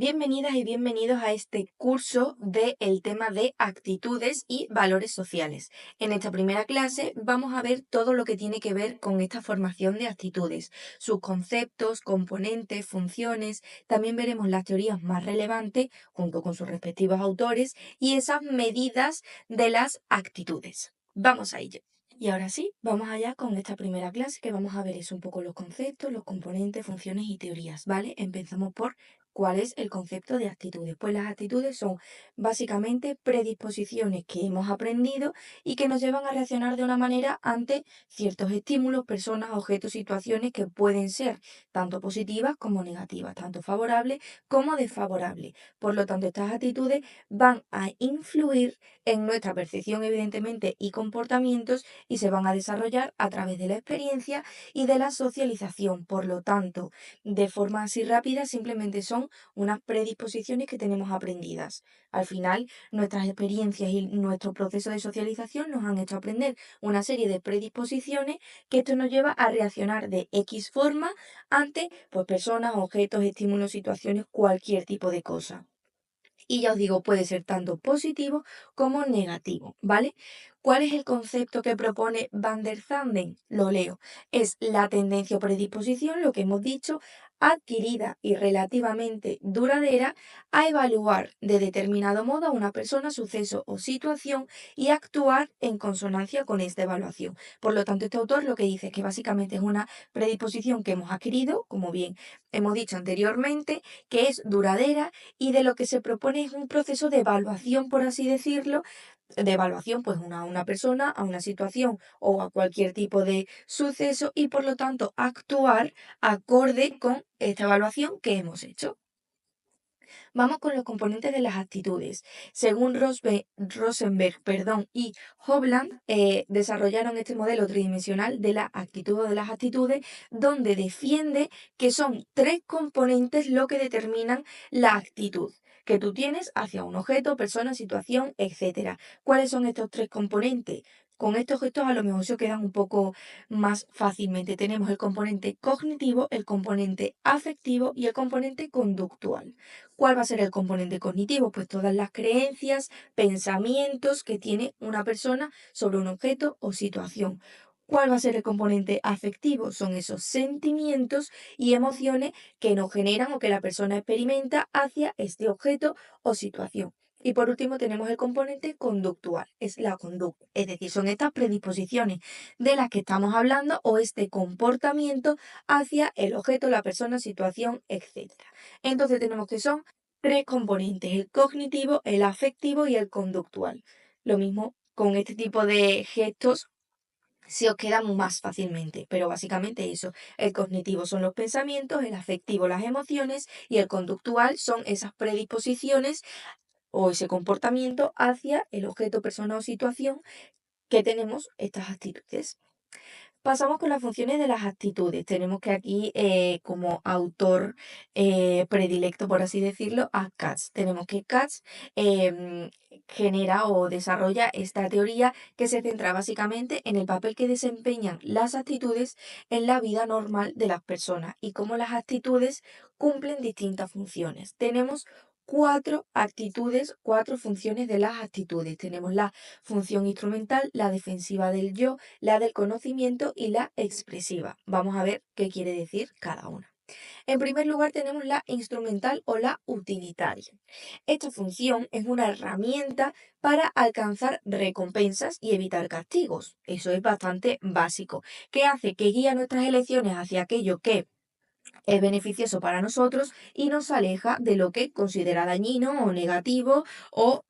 Bienvenidas y bienvenidos a este curso del tema de actitudes y valores sociales. En esta primera clase vamos a ver todo lo que tiene que ver con esta formación de actitudes, sus conceptos, componentes, funciones. También veremos las teorías más relevantes junto con sus respectivos autores y esas medidas de las actitudes. Vamos a ello. Y ahora sí, vamos allá con esta primera clase que vamos a ver es un poco los conceptos, los componentes, funciones y teorías, ¿vale? Empezamos por ¿cuál es el concepto de actitudes? Pues las actitudes son básicamente predisposiciones que hemos aprendido y que nos llevan a reaccionar de una manera ante ciertos estímulos, personas, objetos, situaciones que pueden ser tanto positivas como negativas, tanto favorables como desfavorables. Por lo tanto, estas actitudes van a influir en nuestra percepción, evidentemente, y comportamientos y se van a desarrollar a través de la experiencia y de la socialización. Por lo tanto, de forma así rápida, simplemente son unas predisposiciones que tenemos aprendidas. Al final, nuestras experiencias y nuestro proceso de socialización nos han hecho aprender una serie de predisposiciones que esto nos lleva a reaccionar de X forma ante pues, personas, objetos, estímulos, situaciones, cualquier tipo de cosa. Y ya os digo, puede ser tanto positivo como negativo, ¿vale? ¿Cuál es el concepto que propone Van der Zanden? Lo leo. Es la tendencia o predisposición, lo que hemos dicho, adquirida y relativamente duradera a evaluar de determinado modo a una persona, suceso o situación y actuar en consonancia con esta evaluación. Por lo tanto, este autor lo que dice es que básicamente es una predisposición que hemos adquirido, como bien hemos dicho anteriormente, que es duradera y de lo que se propone es un proceso de evaluación, por así decirlo, de evaluación pues a una persona, a una situación o a cualquier tipo de suceso y por lo tanto actuar acorde con esta evaluación que hemos hecho. Vamos con los componentes de las actitudes. Según Rosenberg, y Hovland, desarrollaron este modelo tridimensional de la actitud o de las actitudes, donde defiende que son tres componentes lo que determinan la actitud que tú tienes hacia un objeto, persona, situación, etcétera. ¿Cuáles son estos tres componentes? Con estos gestos a lo mejor se quedan un poco más fácilmente. Tenemos el componente cognitivo, el componente afectivo y el componente conductual. ¿Cuál va a ser el componente cognitivo? Pues todas las creencias, pensamientos que tiene una persona sobre un objeto o situación. ¿Cuál va a ser el componente afectivo? Son esos sentimientos y emociones que nos generan o que la persona experimenta hacia este objeto o situación. Y por último tenemos el componente conductual, es la conducta, es decir, son estas predisposiciones de las que estamos hablando o este comportamiento hacia el objeto, la persona, situación, etcétera. Entonces tenemos que son tres componentes, el cognitivo, el afectivo y el conductual. Lo mismo con este tipo de gestos se os queda más fácilmente, pero básicamente eso, el cognitivo son los pensamientos, el afectivo las emociones y el conductual son esas predisposiciones o ese comportamiento hacia el objeto, persona o situación que tenemos estas actitudes. Pasamos con las funciones de las actitudes. Tenemos que aquí como autor predilecto, por así decirlo, a Katz. Tenemos que Katz genera o desarrolla esta teoría que se centra básicamente en el papel que desempeñan las actitudes en la vida normal de las personas y cómo las actitudes cumplen distintas funciones. Tenemos cuatro actitudes, cuatro funciones de las actitudes. Tenemos la función instrumental, la defensiva del yo, la del conocimiento y la expresiva. Vamos a ver qué quiere decir cada una. En primer lugar tenemos la instrumental o la utilitaria. Esta función es una herramienta para alcanzar recompensas y evitar castigos. Eso es bastante básico, que hace que guíe nuestras elecciones hacia aquello que es beneficioso para nosotros y nos aleja de lo que considera dañino o negativo o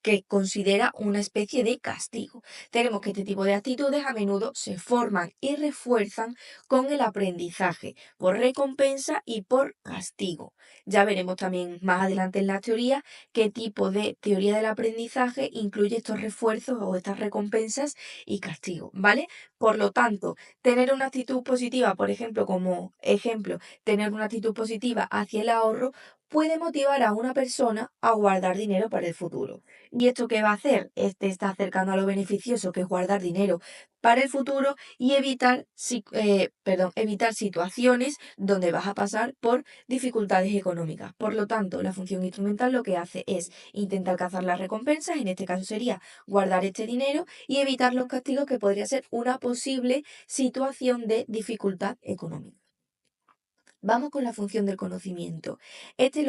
que considera una especie de castigo. Tenemos que este tipo de actitudes a menudo se forman y refuerzan con el aprendizaje, por recompensa y por castigo. Ya veremos también más adelante en la teoría qué tipo de teoría del aprendizaje incluye estos refuerzos o estas recompensas y castigo, ¿vale? Por lo tanto, tener una actitud positiva, por ejemplo, como ejemplo, tener una actitud positiva hacia el ahorro puede motivar a una persona a guardar dinero para el futuro. ¿Y esto qué va a hacer? Este está acercando a lo beneficioso que es guardar dinero para el futuro y evitar, evitar situaciones donde vas a pasar por dificultades económicas. Por lo tanto, la función instrumental lo que hace es intentar alcanzar las recompensas, en este caso sería guardar este dinero y evitar los castigos que podría ser una posible situación de dificultad económica. Vamos con la función del conocimiento. Esta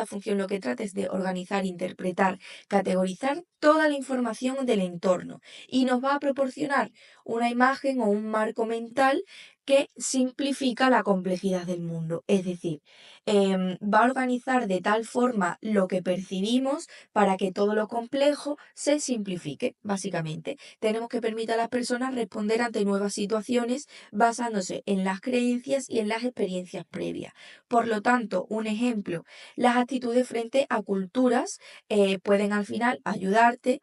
función lo que trata es de organizar, interpretar, categorizar toda la información del entorno y nos va a proporcionar una imagen o un marco mental que simplifica la complejidad del mundo. Es decir, va a organizar de tal forma lo que percibimos para que todo lo complejo se simplifique, básicamente. Tenemos que permitir a las personas responder ante nuevas situaciones basándose en las creencias y en las experiencias previas. Por lo tanto, un ejemplo, las actitudes frente a culturas pueden al final ayudarte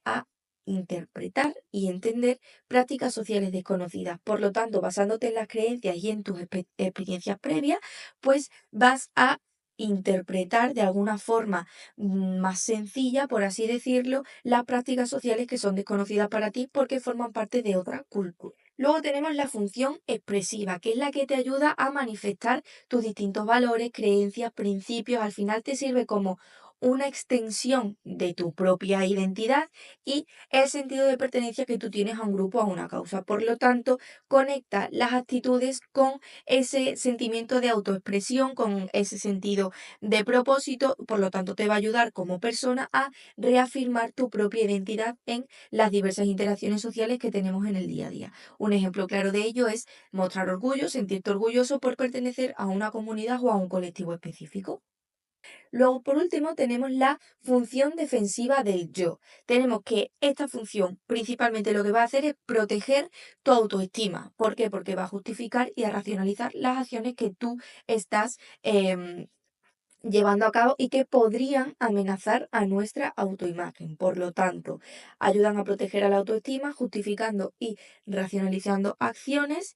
a interpretar y entender prácticas sociales desconocidas. Por lo tanto, basándote en las creencias y en tus experiencias previas, pues vas a interpretar de alguna forma más sencilla, por así decirlo, las prácticas sociales que son desconocidas para ti porque forman parte de otra cultura. Luego tenemos la función expresiva, que es la que te ayuda a manifestar tus distintos valores, creencias, principios. Al final te sirve como una extensión de tu propia identidad y el sentido de pertenencia que tú tienes a un grupo, a una causa. Por lo tanto, conecta las actitudes con ese sentimiento de autoexpresión, con ese sentido de propósito. Por lo tanto, te va a ayudar como persona a reafirmar tu propia identidad en las diversas interacciones sociales que tenemos en el día a día. Un ejemplo claro de ello es mostrar orgullo, sentirte orgulloso por pertenecer a una comunidad o a un colectivo específico. Luego, por último, tenemos la función defensiva del yo. Tenemos que esta función principalmente lo que va a hacer es proteger tu autoestima. ¿Por qué? Porque va a justificar y a racionalizar las acciones que tú estás llevando a cabo y que podrían amenazar a nuestra autoimagen. Por lo tanto, ayudan a proteger a la autoestima, justificando y racionalizando acciones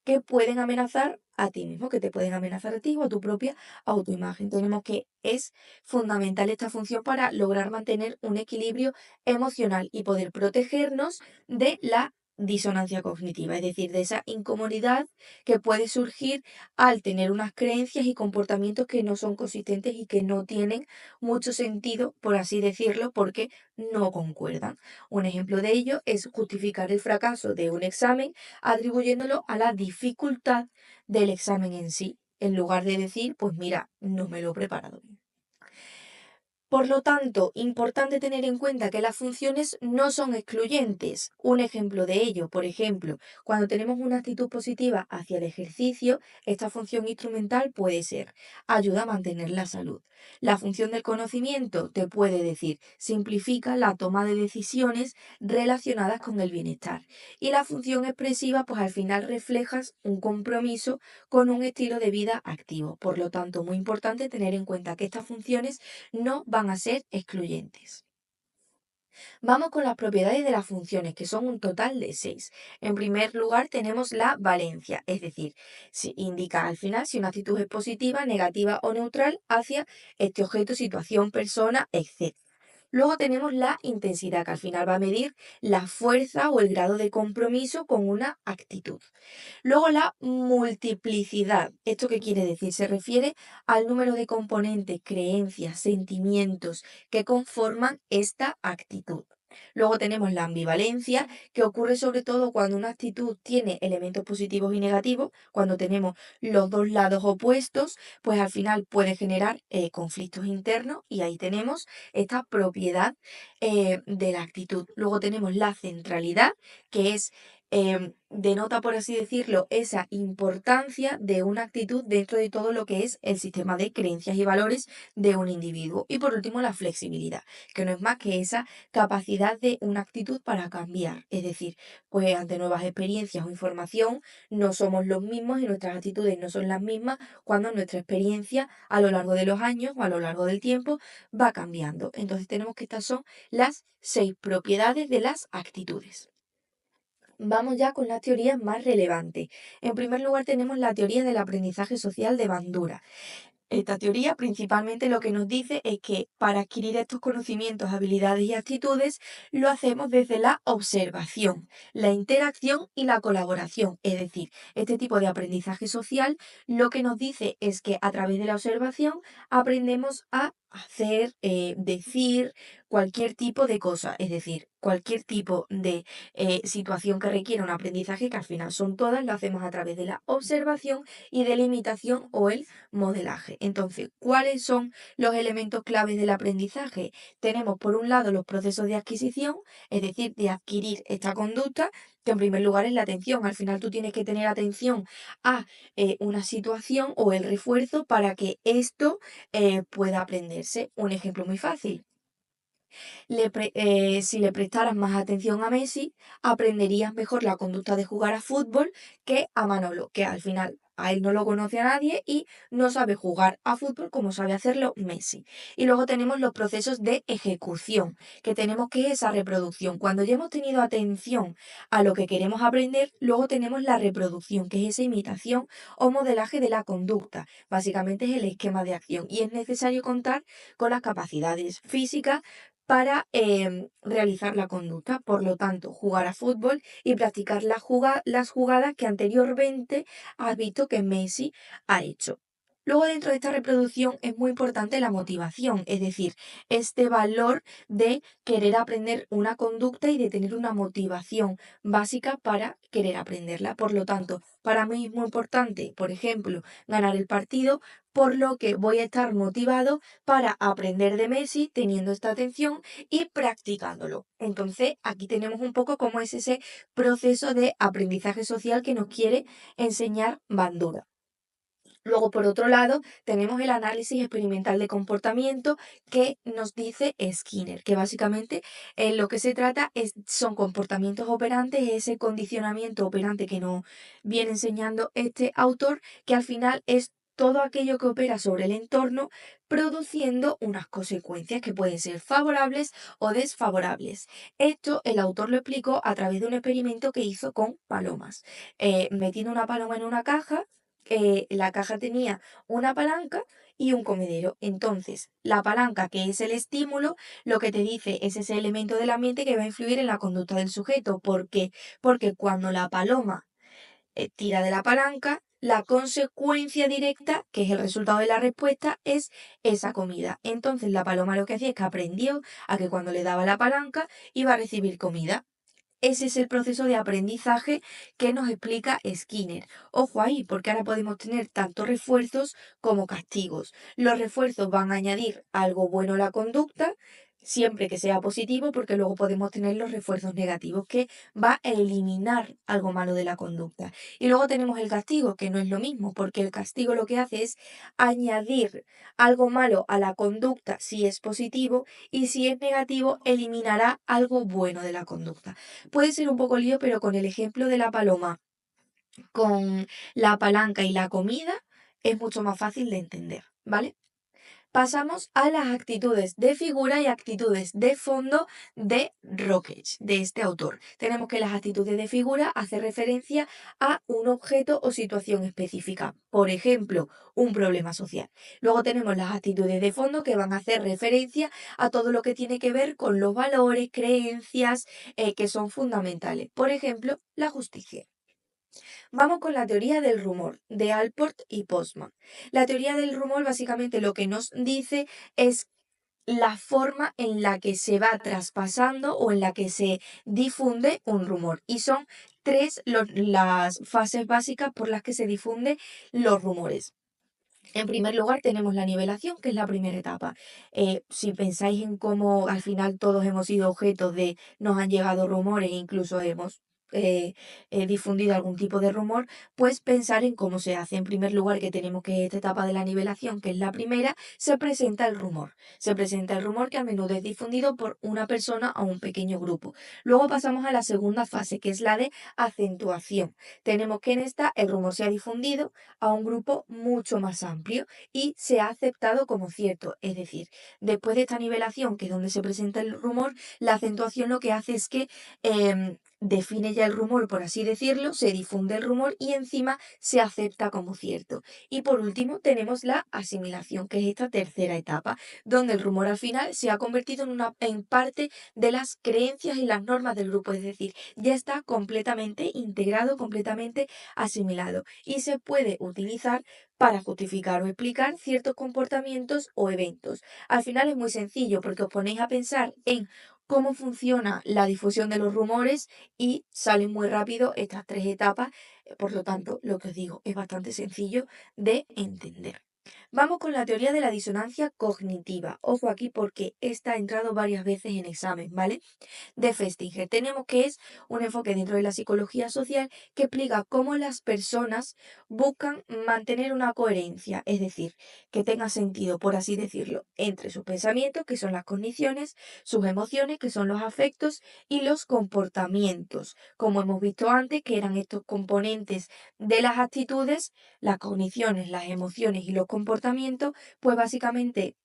que pueden amenazar a ti mismo, que te pueden amenazar a ti o a tu propia autoimagen. Tenemos que es fundamental esta función para lograr mantener un equilibrio emocional y poder protegernos de la disonancia cognitiva, es decir, de esa incomodidad que puede surgir al tener unas creencias y comportamientos que no son consistentes y que no tienen mucho sentido, por así decirlo, porque no concuerdan. Un ejemplo de ello es justificar el fracaso de un examen atribuyéndolo a la dificultad del examen en sí, en lugar de decir, pues mira, no me lo he preparado bien. Por lo tanto, importante tener en cuenta que las funciones no son excluyentes. Un ejemplo de ello, por ejemplo, cuando tenemos una actitud positiva hacia el ejercicio, esta función instrumental puede ser ayuda a mantener la salud. La función del conocimiento te puede decir simplifica la toma de decisiones relacionadas con el bienestar. Y la función expresiva, pues al final reflejas un compromiso con un estilo de vida activo. Por lo tanto, muy importante tener en cuenta que estas funciones no van a ser excluyentes. Vamos con las propiedades de las funciones, que son un total de 6. En primer lugar, tenemos la valencia, es decir, si indica al final si una actitud es positiva, negativa o neutral hacia este objeto, situación, persona, etc. Luego tenemos la intensidad, que al final va a medir la fuerza o el grado de compromiso con una actitud. Luego la multiplicidad. ¿Esto qué quiere decir? Se refiere al número de componentes, creencias, sentimientos que conforman esta actitud. Luego tenemos la ambivalencia, que ocurre sobre todo cuando una actitud tiene elementos positivos y negativos, cuando tenemos los dos lados opuestos, pues al final puede generar conflictos internos y ahí tenemos esta propiedad de la actitud. Luego tenemos la centralidad, que es denota, por así decirlo, esa importancia de una actitud dentro de todo lo que es el sistema de creencias y valores de un individuo. Y por último, la flexibilidad, que no es más que esa capacidad de una actitud para cambiar. Es decir, pues ante nuevas experiencias o información, no somos los mismos y nuestras actitudes no son las mismas cuando nuestra experiencia a lo largo de los años o a lo largo del tiempo va cambiando. Entonces tenemos que estas son las 6 propiedades de las actitudes. Vamos ya con las teorías más relevantes. En primer lugar tenemos la teoría del aprendizaje social de Bandura. Esta teoría principalmente lo que nos dice es que para adquirir estos conocimientos, habilidades y actitudes lo hacemos desde la observación, la interacción y la colaboración. Es decir, este tipo de aprendizaje social lo que nos dice es que a través de la observación aprendemos a hacer, decir cualquier tipo de cosa, es decir, cualquier tipo de situación que requiera un aprendizaje, que al final son todas, lo hacemos a través de la observación y de la imitación o el modelaje. Entonces, ¿cuáles son los elementos claves del aprendizaje? Tenemos por un lado los procesos de adquisición, es decir, de adquirir esta conducta, que en primer lugar es la atención. Al final tú tienes que tener atención a una situación o el refuerzo para que esto pueda aprenderse. Un ejemplo muy fácil. Si le prestaras más atención a Messi, aprenderías mejor la conducta de jugar a fútbol que a Manolo, que al final a él no lo conoce a nadie y no sabe jugar a fútbol como sabe hacerlo Messi. Y luego tenemos los procesos de ejecución, que tenemos que es esa reproducción. Cuando ya hemos tenido atención a lo que queremos aprender, luego tenemos la reproducción, que es esa imitación o modelaje de la conducta. Básicamente es el esquema de acción y es necesario contar con las capacidades físicas para realizar la conducta. Por lo tanto, jugar a fútbol y practicar las jugadas que anteriormente has visto que Messi ha hecho. Luego, dentro de esta reproducción es muy importante la motivación, es decir, este valor de querer aprender una conducta y de tener una motivación básica para querer aprenderla. Por lo tanto, para mí es muy importante, por ejemplo, ganar el partido, por lo que voy a estar motivado para aprender de Messi teniendo esta atención y practicándolo. Entonces, aquí tenemos un poco cómo es ese proceso de aprendizaje social que nos quiere enseñar Bandura. Luego, por otro lado, tenemos el análisis experimental de comportamiento que nos dice Skinner, que básicamente lo que se trata son comportamientos operantes, ese condicionamiento operante que nos viene enseñando este autor, que al final es todo aquello que opera sobre el entorno, produciendo unas consecuencias que pueden ser favorables o desfavorables. Esto el autor lo explicó a través de un experimento que hizo con palomas. Metiendo una paloma en una caja, la caja tenía una palanca y un comedero. Entonces, la palanca, que es el estímulo, lo que te dice es ese elemento del ambiente que va a influir en la conducta del sujeto. ¿Por qué? Porque cuando la paloma tira de la palanca, la consecuencia directa, que es el resultado de la respuesta, es esa comida. Entonces, la paloma lo que hacía es que aprendió a que cuando le daba la palanca iba a recibir comida. Ese es el proceso de aprendizaje que nos explica Skinner. Ojo ahí, porque ahora podemos tener tanto refuerzos como castigos. Los refuerzos van a añadir algo bueno a la conducta, siempre que sea positivo, porque luego podemos tener los refuerzos negativos, que va a eliminar algo malo de la conducta. Y luego tenemos el castigo, que no es lo mismo, porque el castigo lo que hace es añadir algo malo a la conducta si es positivo, y si es negativo, eliminará algo bueno de la conducta. Puede ser un poco lío, pero con el ejemplo de la paloma, con la palanca y la comida, es mucho más fácil de entender, ¿vale? Pasamos a las actitudes de figura y actitudes de fondo de Rockedge, de este autor. Tenemos que las actitudes de figura hacen referencia a un objeto o situación específica, por ejemplo, un problema social. Luego tenemos las actitudes de fondo que van a hacer referencia a todo lo que tiene que ver con los valores, creencias que son fundamentales. Por ejemplo, la justicia. Vamos con la teoría del rumor de Alport y Postman. La teoría del rumor básicamente lo que nos dice es la forma en la que se va traspasando o en la que se difunde un rumor. Y son tres las fases básicas por las que se difunden los rumores. En primer lugar, tenemos la nivelación, que es la primera etapa. Si pensáis en cómo al final todos hemos sido objetos de, nos han llegado rumores, e incluso hemos difundido algún tipo de rumor, pues pensar en cómo se hace. En primer lugar, que tenemos que esta etapa de la nivelación, que es la primera, se presenta el rumor. Se presenta el rumor que a menudo es difundido por una persona o un pequeño grupo. Luego pasamos a la segunda fase, que es la de acentuación. Tenemos que en esta el rumor se ha difundido a un grupo mucho más amplio y se ha aceptado como cierto. Es decir, después de esta nivelación, que es donde se presenta el rumor, la acentuación lo que hace es que define ya el rumor, por así decirlo, se difunde el rumor y encima se acepta como cierto. Y por último tenemos la asimilación, que es esta tercera etapa, donde el rumor al final se ha convertido en parte de las creencias y las normas del grupo, es decir, ya está completamente integrado, completamente asimilado y se puede utilizar para justificar o explicar ciertos comportamientos o eventos. Al final es muy sencillo porque os ponéis a pensar en cómo funciona la difusión de los rumores y salen muy rápido estas tres etapas. Por lo tanto, lo que os digo es bastante sencillo de entender. Vamos con la teoría de la disonancia cognitiva. Ojo aquí porque esta ha entrado varias veces en examen, ¿vale? De Festinger. Tenemos que es un enfoque dentro de la psicología social que explica cómo las personas buscan mantener una coherencia, es decir, que tenga sentido, por así decirlo, entre sus pensamientos, que son las cogniciones, sus emociones, que son los afectos, y los comportamientos, como hemos visto antes, que eran estos componentes de las actitudes, las cogniciones, las emociones y los comportamientos, pues básicamente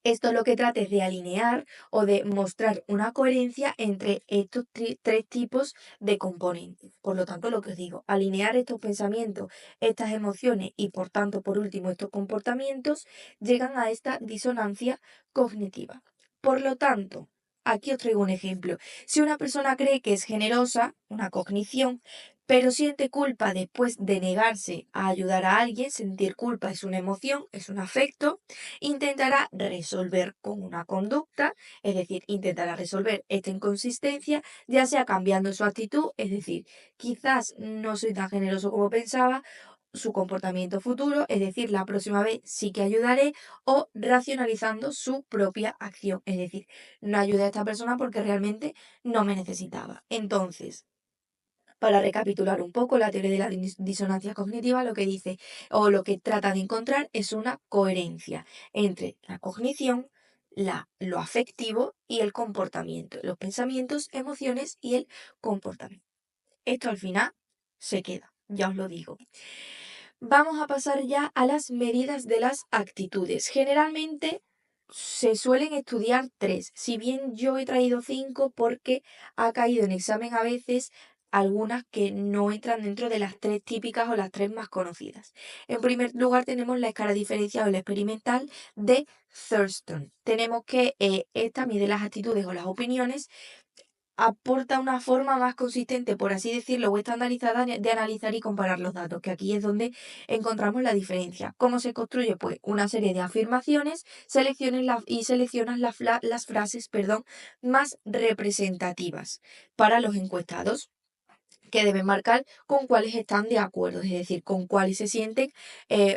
esto lo que trata es de alinear o de mostrar una coherencia entre estos tres tipos de componentes. Por lo tanto, lo que os digo, alinear estos pensamientos, estas emociones y por tanto, por último, estos comportamientos llegan a esta disonancia cognitiva. Por lo tanto, aquí os traigo un ejemplo. Si una persona cree que es generosa, una cognición, pero siente culpa después de negarse a ayudar a alguien, sentir culpa es una emoción, es un afecto, intentará resolver con una conducta, es decir, intentará resolver esta inconsistencia, ya sea cambiando su actitud, es decir, quizás no soy tan generoso como pensaba, su comportamiento futuro, es decir, la próxima vez sí que ayudaré, o racionalizando su propia acción, es decir, no ayudé a esta persona porque realmente no me necesitaba. Entonces, para recapitular un poco, la teoría de la disonancia cognitiva lo que dice o lo que trata de encontrar es una coherencia entre la cognición, lo afectivo y el comportamiento, los pensamientos, emociones y el comportamiento. Esto al final se queda, ya os lo digo. Vamos a pasar ya a las medidas de las actitudes. Generalmente se suelen estudiar tres, si bien yo he traído cinco porque ha caído en examen a veces algunas que no entran dentro de las tres típicas o las tres más conocidas. En primer lugar tenemos la escala diferencial o la experimental de Thurston. Tenemos que esta mide las actitudes o las opiniones, aporta una forma más consistente, por así decirlo, o estandarizada de analizar y comparar los datos, que aquí es donde encontramos la diferencia. ¿Cómo se construye? Pues una serie de afirmaciones, seleccionas las frases, perdón, más representativas para los encuestados, que deben marcar con cuáles están de acuerdo, es decir, con cuáles se sienten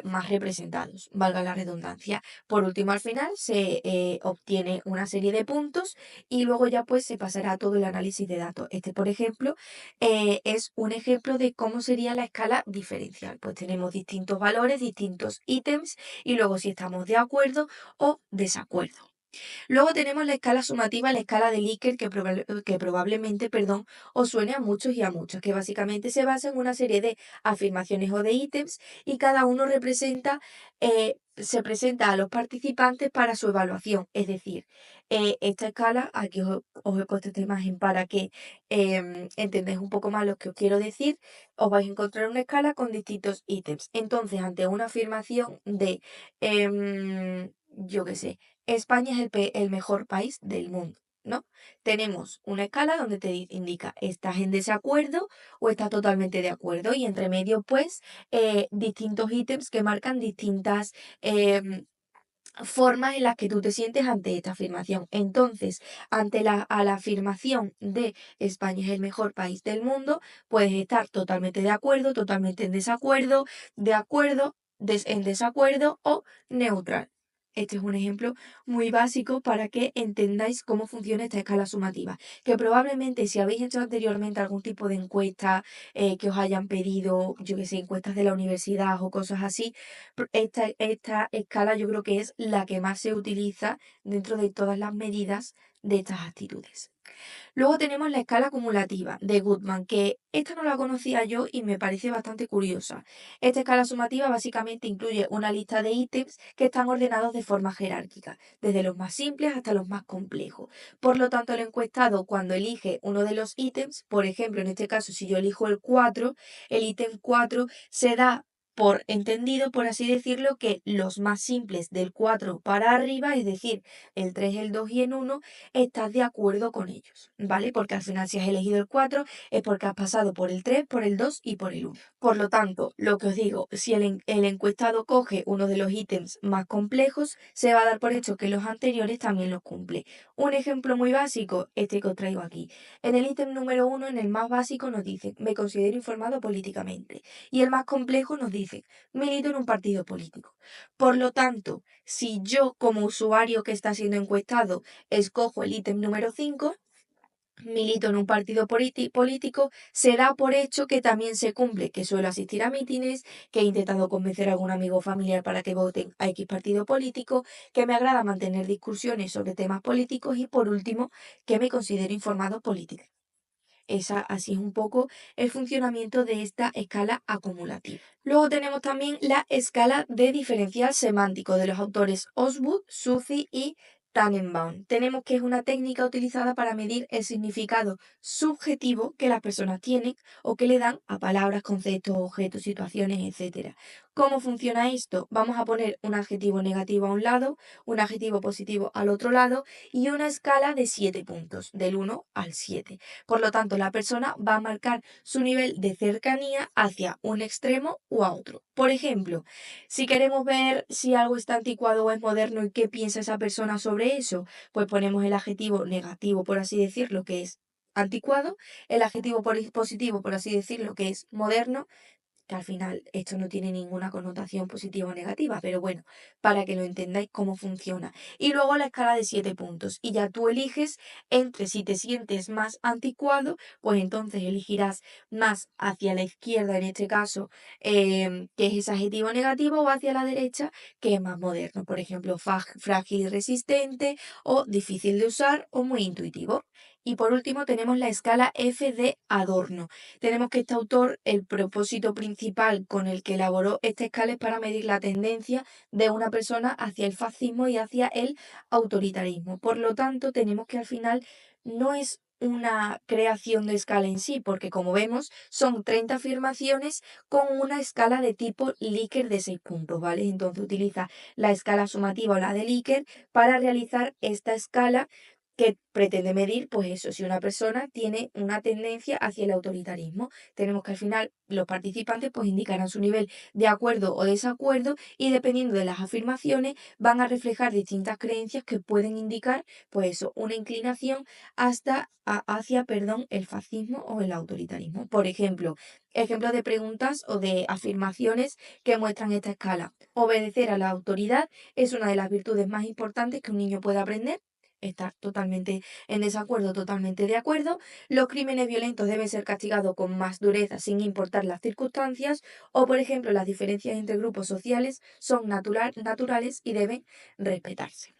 más representados, valga la redundancia. Por último, al final se obtiene una serie de puntos y luego ya pues se pasará a todo el análisis de datos. Este, por ejemplo, es un ejemplo de cómo sería la escala diferencial. Pues tenemos distintos valores, distintos ítems y luego si estamos de acuerdo o desacuerdo. Luego tenemos la escala sumativa, la escala de Likert, que probablemente, perdón, os suene a muchos y a muchas, que básicamente se basa en una serie de afirmaciones o de ítems y cada uno se presenta a los participantes para su evaluación. Es decir, esta escala, aquí os he puesto esta imagen para que entendáis un poco más lo que os quiero decir, os vais a encontrar una escala con distintos ítems. Entonces, ante una afirmación de, yo qué sé, España es el mejor país del mundo, ¿no? Tenemos una escala donde indica, ¿estás en desacuerdo o estás totalmente de acuerdo? Y entre medio, pues, distintos ítems que marcan distintas formas en las que tú te sientes ante esta afirmación. Entonces, a la afirmación de España es el mejor país del mundo, puedes estar totalmente de acuerdo, totalmente en desacuerdo, de acuerdo, en desacuerdo o neutral. Este es un ejemplo muy básico para que entendáis cómo funciona esta escala sumativa, que probablemente si habéis hecho anteriormente algún tipo de encuesta que os hayan pedido, yo que sé, encuestas de la universidad o cosas así, esta escala yo creo que es la que más se utiliza dentro de todas las medidas de estas actitudes. Luego tenemos la escala acumulativa de Goodman, que esta no la conocía yo y me parece bastante curiosa. Esta escala sumativa básicamente incluye una lista de ítems que están ordenados de forma jerárquica, desde los más simples hasta los más complejos. Por lo tanto, el encuestado cuando elige uno de los ítems, por ejemplo, en este caso, si yo elijo el 4, el ítem 4 se da por entendido, por así decirlo, que los más simples del 4 para arriba, es decir, el 3, el 2 y el 1, estás de acuerdo con ellos, ¿vale? Porque al final si has elegido el 4 es porque has pasado por el 3, por el 2 y por el 1. Por lo tanto, lo que os digo, si el encuestado coge uno de los ítems más complejos, se va a dar por hecho que los anteriores también los cumple. Un ejemplo muy básico, este que os traigo aquí. En el ítem número 1, en el más básico, nos dice, me considero informado políticamente. Y el más complejo nos dice, milito en un partido político. Por lo tanto, si yo como usuario que está siendo encuestado escojo el ítem número 5, milito en un partido político, se da por hecho que también se cumple, que suelo asistir a mítines, que he intentado convencer a algún amigo o familiar para que voten a X partido político, que me agrada mantener discusiones sobre temas políticos y por último, que me considero informado políticamente. Así es un poco el funcionamiento de esta escala acumulativa. Luego tenemos también la escala de diferencial semántico de los autores Oswood, Suzy y Tannenbaum. Tenemos que es una técnica utilizada para medir el significado subjetivo que las personas tienen o que le dan a palabras, conceptos, objetos, situaciones, etc. ¿Cómo funciona esto? Vamos a poner un adjetivo negativo a un lado, un adjetivo positivo al otro lado y una escala de 7 puntos, del 1 al 7. Por lo tanto, la persona va a marcar su nivel de cercanía hacia un extremo u a otro. Por ejemplo, si queremos ver si algo está anticuado o es moderno y qué piensa esa persona sobre eso, pues ponemos el adjetivo negativo, por así decirlo, que es anticuado, el adjetivo positivo, por así decirlo, que es moderno, que al final esto no tiene ninguna connotación positiva o negativa, pero bueno, para que lo entendáis cómo funciona. Y luego la escala de 7 puntos. Y ya tú eliges entre si te sientes más anticuado, pues entonces elegirás más hacia la izquierda, en este caso, que es ese adjetivo negativo, o hacia la derecha, que es más moderno. Por ejemplo, frágil y resistente, o difícil de usar, o muy intuitivo. Y por último tenemos la escala F de Adorno. Tenemos que este autor, el propósito principal con el que elaboró esta escala es para medir la tendencia de una persona hacia el fascismo y hacia el autoritarismo. Por lo tanto, tenemos que al final no es una creación de escala en sí, porque como vemos, son 30 afirmaciones con una escala de tipo Likert de 6 puntos, ¿vale? Entonces utiliza la escala sumativa o la de Likert para realizar esta escala que pretende medir, pues eso, si una persona tiene una tendencia hacia el autoritarismo. Tenemos que al final los participantes pues indicarán su nivel de acuerdo o desacuerdo y dependiendo de las afirmaciones van a reflejar distintas creencias que pueden indicar, pues eso, una inclinación hacia, el fascismo o el autoritarismo. Por ejemplo, ejemplos de preguntas o de afirmaciones que muestran esta escala. Obedecer a la autoridad es una de las virtudes más importantes que un niño puede aprender. Estar totalmente en desacuerdo, totalmente de acuerdo. Los crímenes violentos deben ser castigados con más dureza sin importar las circunstancias. O, por ejemplo, las diferencias entre grupos sociales son naturales y deben respetarse.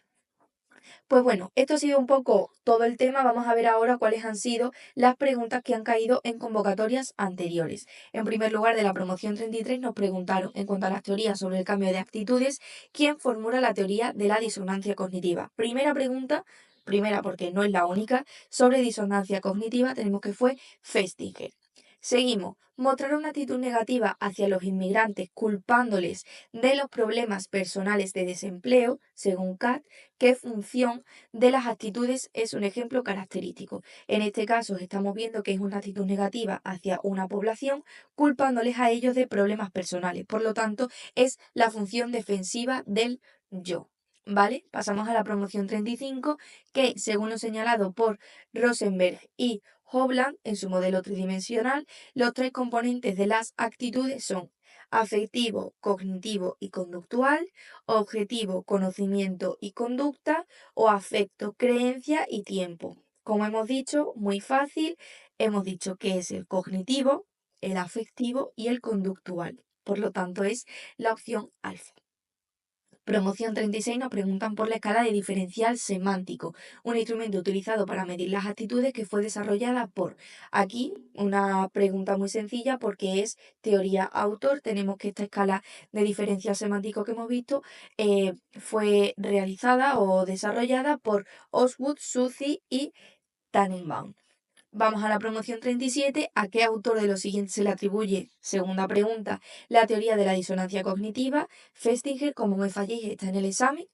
Pues bueno, esto ha sido un poco todo el tema. Vamos a ver ahora cuáles han sido las preguntas que han caído en convocatorias anteriores. En primer lugar, de la promoción 33 nos preguntaron, en cuanto a las teorías sobre el cambio de actitudes, ¿quién formula la teoría de la disonancia cognitiva? Primera pregunta, primera porque no es la única, sobre disonancia cognitiva tenemos que fue Festinger. Seguimos. Mostrar una actitud negativa hacia los inmigrantes culpándoles de los problemas personales de desempleo, según Kat, qué función de las actitudes es un ejemplo característico. En este caso estamos viendo que es una actitud negativa hacia una población, culpándoles a ellos de problemas personales. Por lo tanto, es la función defensiva del yo. ¿Vale? Pasamos a la promoción 35, que según lo señalado por Rosenberg y Hovland en su modelo tridimensional, los tres componentes de las actitudes son afectivo, cognitivo y conductual, objetivo, conocimiento y conducta, o afecto, creencia y tiempo. Como hemos dicho, muy fácil, hemos dicho que es el cognitivo, el afectivo y el conductual. Por lo tanto, es la opción alfa. Promoción 36 nos preguntan por la escala de diferencial semántico, un instrumento utilizado para medir las actitudes que fue desarrollada por. Aquí una pregunta muy sencilla porque es teoría autor. Tenemos que esta escala de diferencial semántico que hemos visto fue realizada o desarrollada por Osgood, Suzy y Tannenbaum. Vamos a la promoción 37. ¿A qué autor de los siguientes se le atribuye? Segunda pregunta. La teoría de la disonancia cognitiva. Festinger, como me falléis está en el examen,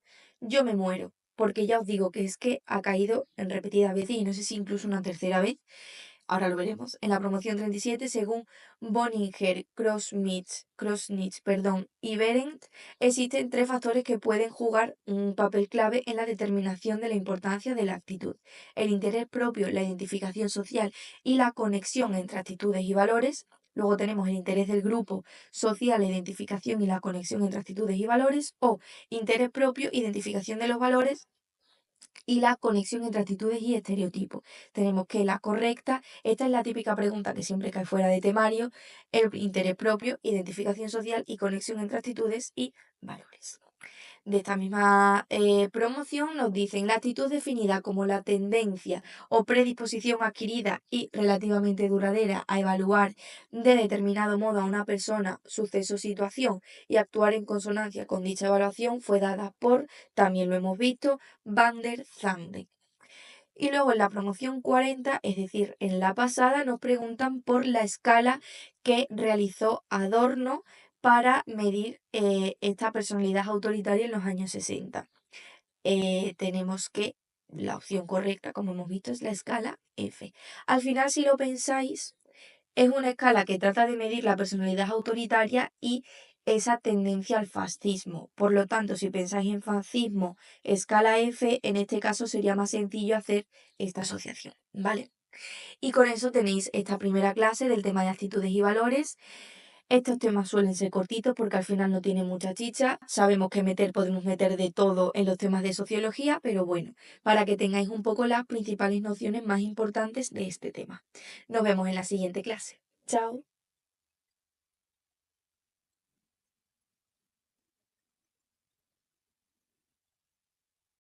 yo me muero. Porque ya os digo que es que ha caído en repetidas veces y no sé si incluso una tercera vez. Ahora lo veremos. En la promoción 37, según Boninger, Krosnitz, y Berendt, existen tres factores que pueden jugar un papel clave en la determinación de la importancia de la actitud: el interés propio, la identificación social y la conexión entre actitudes y valores. Luego tenemos el interés del grupo social, la identificación y la conexión entre actitudes y valores, o interés propio, identificación de los valores y la conexión entre actitudes y estereotipos. Tenemos que la correcta, esta es la típica pregunta que siempre cae fuera de temario: el interés propio, identificación social y conexión entre actitudes y valores. De esta misma promoción nos dicen: la actitud definida como la tendencia o predisposición adquirida y relativamente duradera a evaluar de determinado modo a una persona, suceso o situación y actuar en consonancia con dicha evaluación fue dada por, también lo hemos visto, Van der Zande. Y luego en la promoción 40, es decir, en la pasada, nos preguntan por la escala que realizó Adorno para medir esta personalidad autoritaria en los años 60. Tenemos que la opción correcta, como hemos visto, es la escala F. Al final, si lo pensáis, es una escala que trata de medir la personalidad autoritaria y esa tendencia al fascismo. Por lo tanto, si pensáis en fascismo, escala F, en este caso sería más sencillo hacer esta asociación, ¿vale? Y con eso tenéis esta primera clase del tema de actitudes y valores. Estos temas suelen ser cortitos porque al final no tienen mucha chicha. Sabemos que podemos meter de todo en los temas de sociología, pero bueno, para que tengáis un poco las principales nociones más importantes de este tema. Nos vemos en la siguiente clase. Chao.